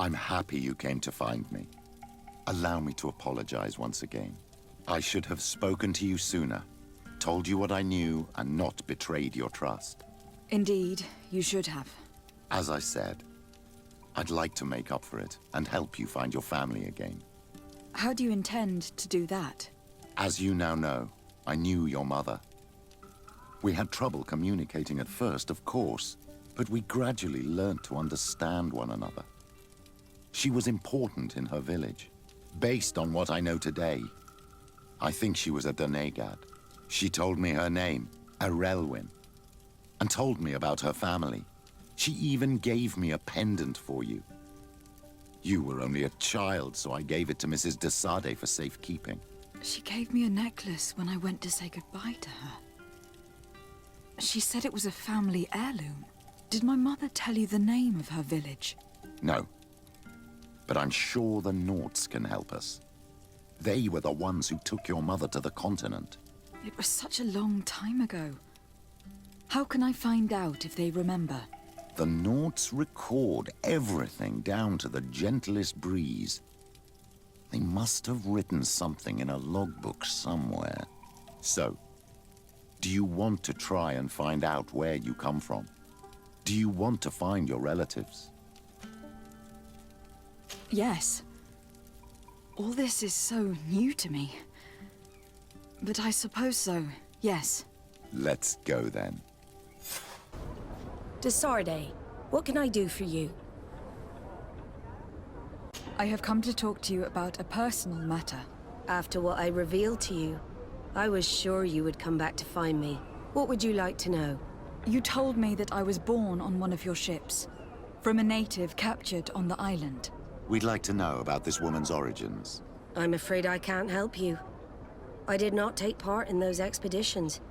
I'm happy you came to find me. Allow me to apologize once again. I should have spoken to you sooner, told you what I knew, and not betrayed your trust. Indeed, you should have. As I said, I'd like to make up for it and help you find your family again. How do you intend to do that? As you now know, I knew your mother. We had trouble communicating at first, of course, but we gradually learned to understand one another. She was important in her village. Based on what I know today, I think she was a Donegad. She told me her name, Arelwyn, and told me about her family. She even gave me a pendant for you. You were only a child, so I gave it to Mrs. de Sade for safekeeping. She gave me a necklace when I went to say goodbye to her. She said it was a family heirloom. Did my mother tell you the name of her village? No. But I'm sure the Nauts can help us. They were the ones who took your mother to the continent. It was such a long time ago. How can I find out if they remember? The Nauts record everything down to the gentlest breeze. They must have written something in a logbook somewhere. So, do you want to try and find out where you come from? Do you want to find your relatives? Yes. All this is so new to me. But I suppose so, yes. Let's go then. De Sade, what can I do for you? I have come to talk to you about a personal matter. After what I revealed to you, I was sure you would come back to find me. What would you like to know? You told me that I was born on one of your ships, from a native captured on the island. We'd like to know about this woman's origins. I'm afraid I can't help you. I did not take part in those expeditions,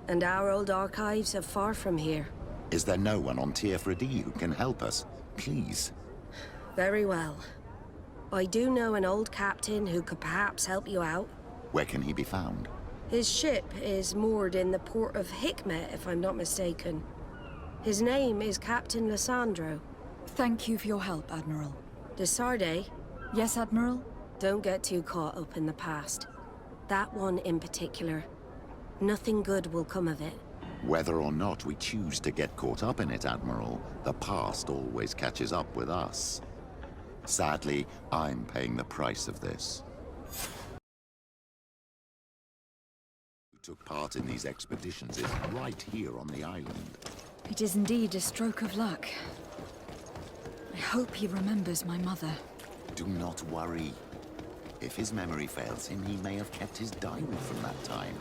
and our old archives are far from here. Is there no one on Tier-Fredy who can help us? Please. Very well. I do know an old captain who could perhaps help you out. Where can he be found? His ship is moored in the port of Hikmet, if I'm not mistaken. His name is Captain Lissandro. Thank you for your help, Admiral. De Sade? Yes, Admiral? Don't get too caught up in the past. That one in particular. Nothing good will come of it. Whether or not we choose to get caught up in it, Admiral, the past always catches up with us. Sadly, I'm paying the price of this. Who took part in these expeditions is right here on the island. It is indeed a stroke of luck. I hope he remembers my mother. Do not worry. If his memory fails him, he may have kept his diary from that time.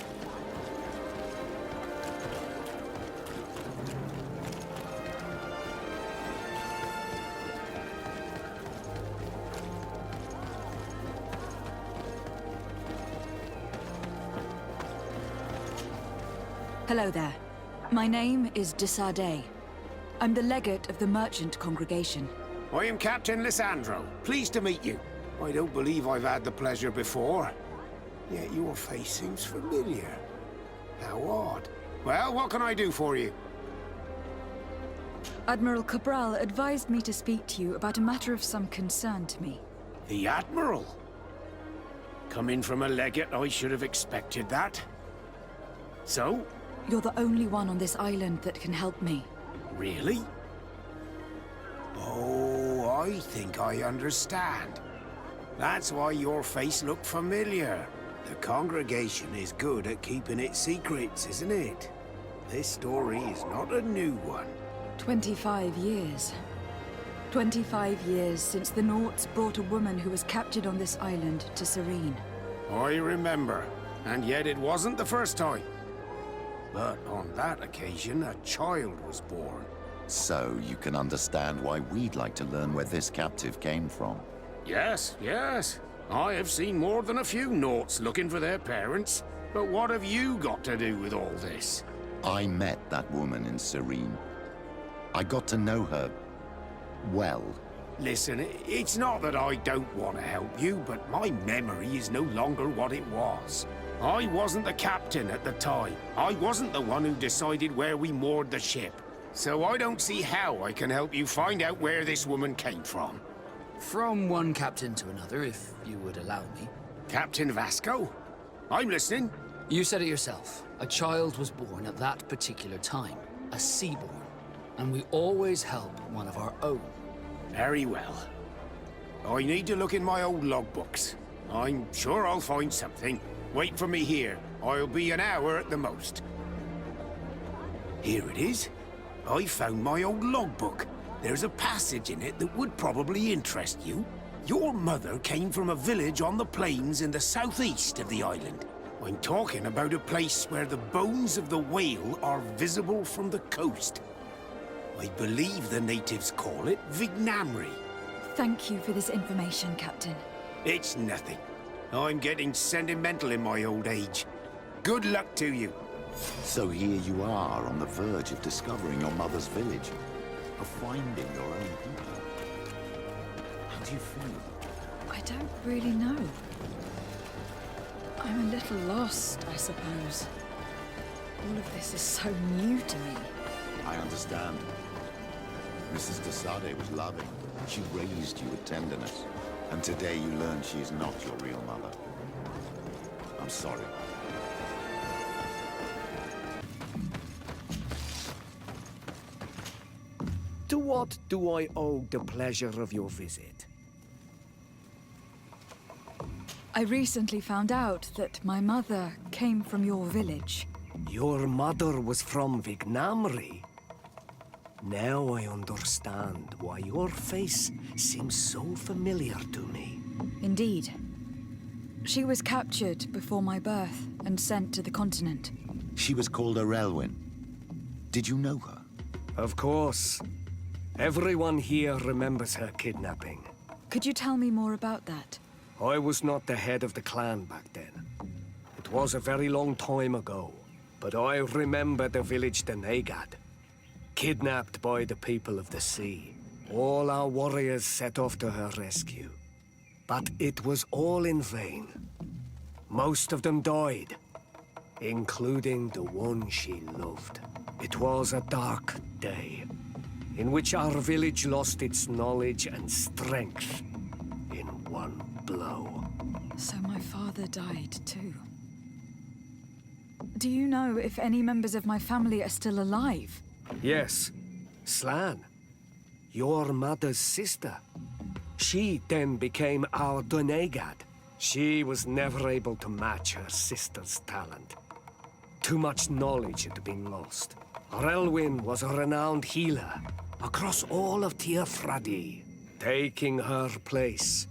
Hello there. My name is de Sade. I'm the legate of the merchant congregation. I am Captain Lissandro. Pleased to meet you. I don't believe I've had the pleasure before. Yet your face seems familiar. How odd. Well, what can I do for you? Admiral Cabral advised me to speak to you about a matter of some concern to me. The Admiral? Coming from a legate, I should have expected that. So? You're the only one on this island that can help me. Really? Oh, I think I understand. That's why your face looked familiar. The congregation is good at keeping its secrets, isn't it? This story is not a new one. 25 years. 25 years since the Nauts brought a woman who was captured on this island to Serene. I remember, and yet it wasn't the first time. But on that occasion, a child was born. So you can understand why we'd like to learn where this captive came from. Yes, yes. I have seen more than a few Nauts looking for their parents. But what have you got to do with all this? I met that woman in Serene. I got to know her well. Listen, it's not that I don't want to help you, but my memory is no longer what it was. I wasn't the captain at the time. I wasn't the one who decided where we moored the ship. So I don't see how I can help you find out where this woman came from. From one captain to another, if you would allow me. Captain Vasco? I'm listening. You said it yourself. A child was born at that particular time. A seaborn. And we always help one of our own. Very well. I need to look in my old logbooks. I'm sure I'll find something. Wait for me here. I'll be an hour at the most. Here it is. I found my old logbook. There's a passage in it that would probably interest you. Your mother came from a village on the plains in the southeast of the island. I'm talking about a place where the bones of the whale are visible from the coast. I believe the natives call it Vignamri. Thank you for this information, Captain. It's nothing. I'm getting sentimental in my old age. Good luck to you. So here you are on the verge of discovering your mother's village, of finding your own people. How do you feel? I don't really know. I'm a little lost, I suppose. All of this is so new to me. I understand. Mrs. de Sade was loving. She raised you with tenderness. And today you learn she is not your real mother. I'm sorry. To what do I owe the pleasure of your visit? I recently found out that my mother came from your village. Your mother was from Vignamri. Now I understand why your face seems so familiar to me. Indeed. She was captured before my birth and sent to the continent. She was called Arelwyn. Did you know her? Of course. Everyone here remembers her kidnapping. Could you tell me more about that? I was not the head of the clan back then. It was a very long time ago, but I remember the village Denegad. Kidnapped by the people of the sea. All our warriors set off to her rescue. But it was all in vain. Most of them died, including the one she loved. It was a dark day, in which our village lost its knowledge and strength in one blow. So my father died too. Do you know if any members of my family are still alive? Yes, Slan, your mother's sister. She then became our Donegad. She was never able to match her sister's talent. Too much knowledge had been lost. Arelwyn was a renowned healer across all of Teofradi. Taking her place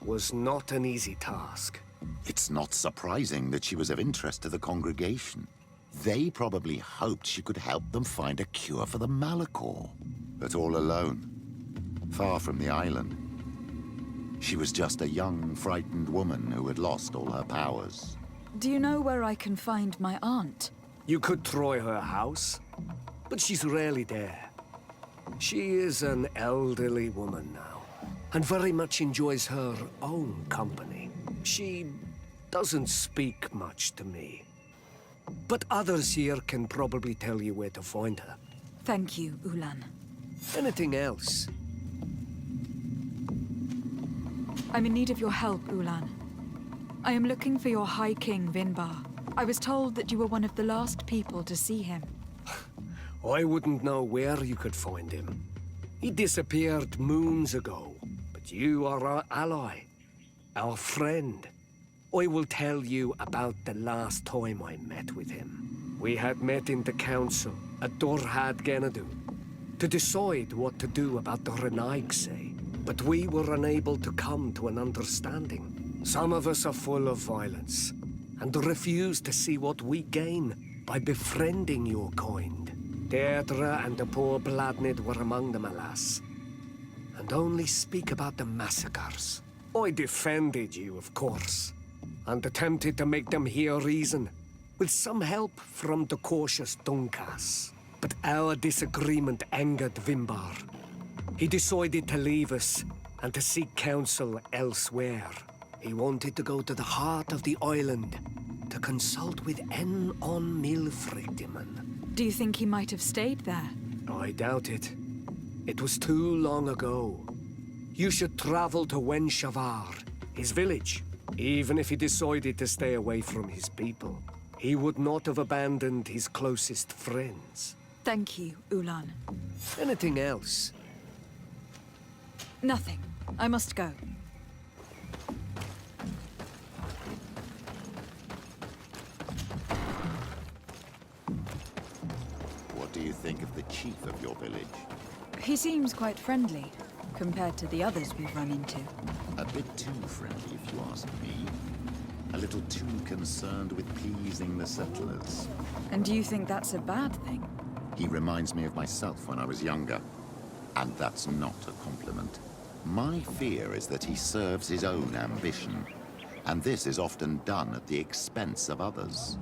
was not an easy task. It's not surprising that she was of interest to the congregation. They probably hoped she could help them find a cure for the Malachor. But all alone, far from the island. She was just a young, frightened woman who had lost all her powers. Do you know where I can find my aunt? You could try her house, but she's rarely there. She is an elderly woman now, and very much enjoys her own company. She doesn't speak much to me. But others here can probably tell you where to find her. Thank you, Ulan. Anything else? I'm in need of your help, Ulan. I am looking for your High King, Vinbar. I was told that you were one of the last people to see him. I wouldn't know where you could find him. He disappeared moons ago, but you are our ally, our friend. I will tell you about the last time I met with him. We had met in the council at Dorhad Genadu to decide what to do about the Renaigse, but we were unable to come to an understanding. Some of us are full of violence and refuse to see what we gain by befriending your kind. Deirdre and the poor Bladnid were among them, alas, and only speak about the massacres. I defended you, of course, and attempted to make them hear reason, with some help from the cautious Dunkas. But our disagreement angered Vimbar. He decided to leave us and to seek counsel elsewhere. He wanted to go to the heart of the island to consult with En on Milfrigdiman. Do you think he might have stayed there? I doubt it. It was too long ago. you should travel to Wenshavar, his village. Even if he decided to stay away from his people, he would not have abandoned his closest friends. Thank you, Ulan. Anything else? Nothing. I must go. What do you think of the chief of your village? He seems quite friendly, compared to the others we've run into. A bit too friendly, if you ask me. A little too concerned with pleasing the settlers. And do you think that's a bad thing? He reminds me of myself when I was younger. And that's not a compliment. My fear is that he serves his own ambition. And this is often done at the expense of others.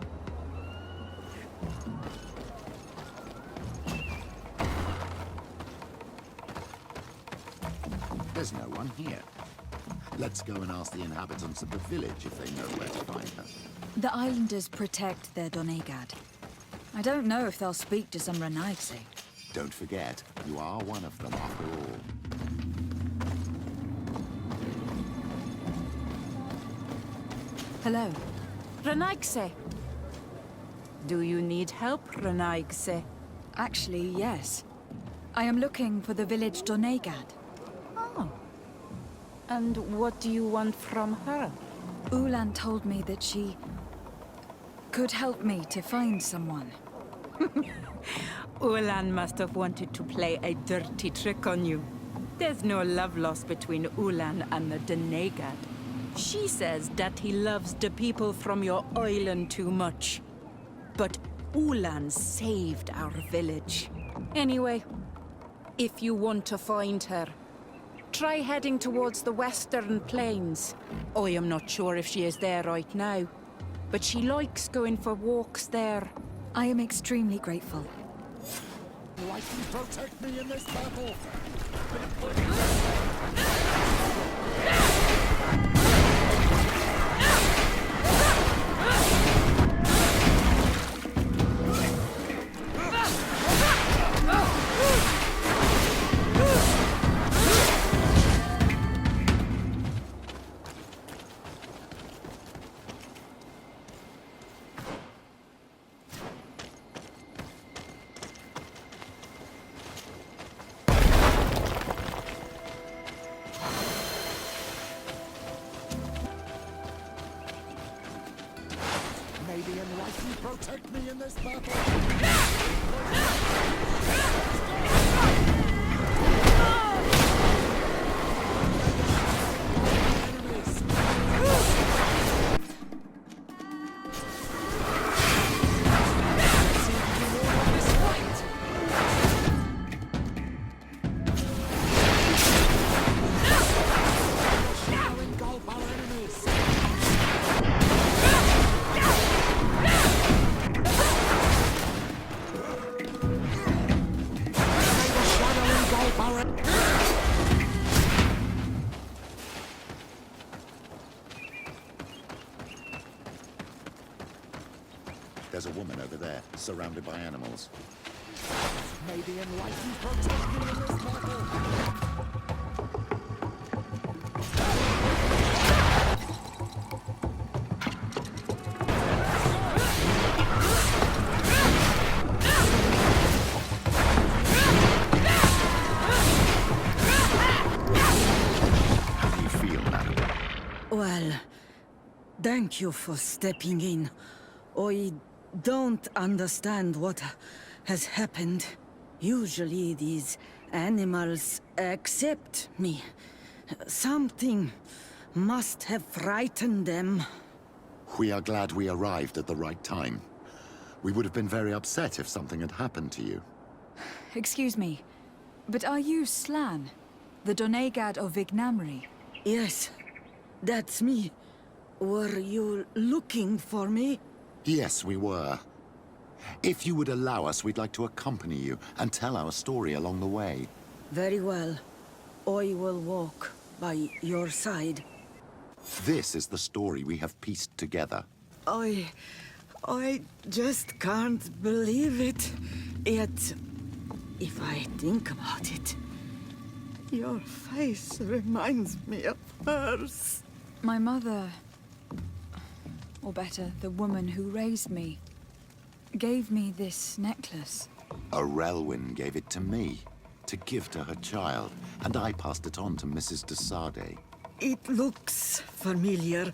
There's no one here. Let's go and ask the inhabitants of the village if they know where to find her. The islanders protect their Donegad. I don't know if they'll speak to some Renaigse. Don't forget, you are one of them after all. Hello. Renaigse. Do you need help, Renaigse? Actually, yes. I am looking for the village Donegad. Oh. And what do you want from her? Ulan told me that she could help me to find someone. Ulan must have wanted to play a dirty trick on you. There's no love lost between Ulan and the Donegad. She says that he loves the people from your island too much. But Ulan saved our village. Anyway, if you want to find her, try heading towards the western plains. I am not sure if she is there right now, but she likes going for walks there. I am extremely grateful. Lightning protect me in this battle! May the enlightened protect me in this battle! There's a woman over there, surrounded by animals. May the enlightened protect me in this battle! How do you feel, madam? Well, thank you for stepping in. I don't understand what has happened. Usually these animals accept me. Something must have frightened them. We are glad we arrived at the right time. We would have been very upset if something had happened to you. Excuse me, but are you Slan, the Donegad of Vignamri? Yes, that's me. Were you looking for me? Yes, we were. If you would allow us, we'd like to accompany you and tell our story along the way. Very well. I will walk by your side. This is the story we have pieced together. I just can't believe it. Yet, if I think about it, Your face reminds me of hers. My mother, or better, the woman who raised me, gave me this necklace. A Relwyn gave it to me, to give to her child, and I passed it on to Mrs. de Sade. It looks familiar.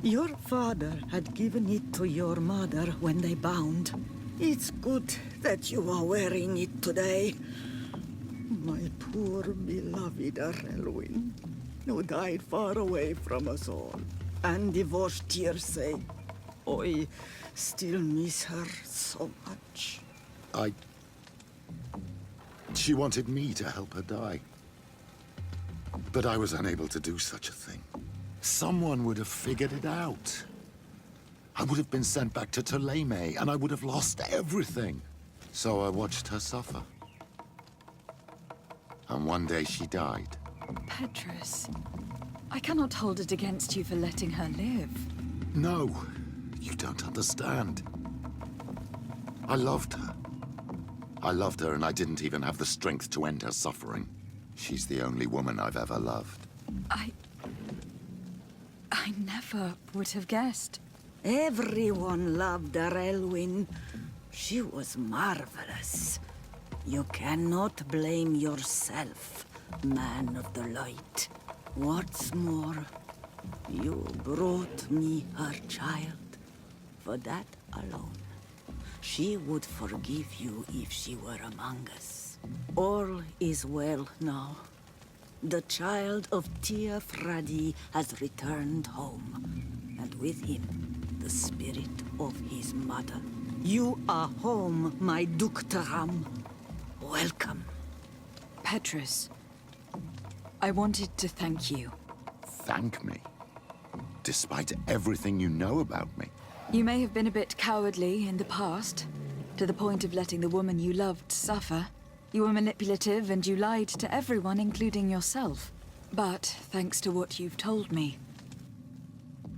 Your father had given it to your mother when they bound. It's good that you are wearing it today. My poor beloved Relwyn, who died far away from us all, and divorced Tirce. I still miss her so much. She wanted me to help her die. But I was unable to do such a thing. Someone would have figured it out. I would have been sent back to Ptolemy, and I would have lost everything. So I watched her suffer. And one day she died. Petrus, I cannot hold it against you for letting her live. No, you don't understand. I loved her. I loved her, and I didn't even have the strength to end her suffering. She's the only woman I've ever loved. I never would have guessed. Everyone loved Relwyn. She was marvelous. You cannot blame yourself, man of the light. What's more, you brought me her child. For that alone, she would forgive you if she were among us. All is well now. The child of Tia Fradi has returned home, and with him, the spirit of his mother. You are home, my Ductaram. Welcome. Petrus, I wanted to thank you. Thank me? Despite everything you know about me? You may have been a bit cowardly in the past, to the point of letting the woman you loved suffer. You were manipulative and you lied to everyone, including yourself. But thanks to what you've told me,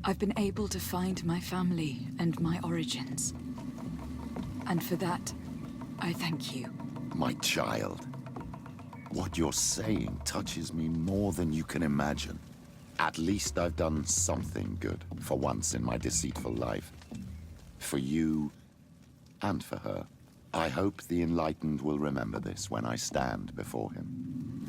I've been able to find my family and my origins. And for that, I thank you. My child. What you're saying touches me more than you can imagine. At least I've done something good for once in my deceitful life. For you and for her. I hope the Enlightened will remember this when I stand before him.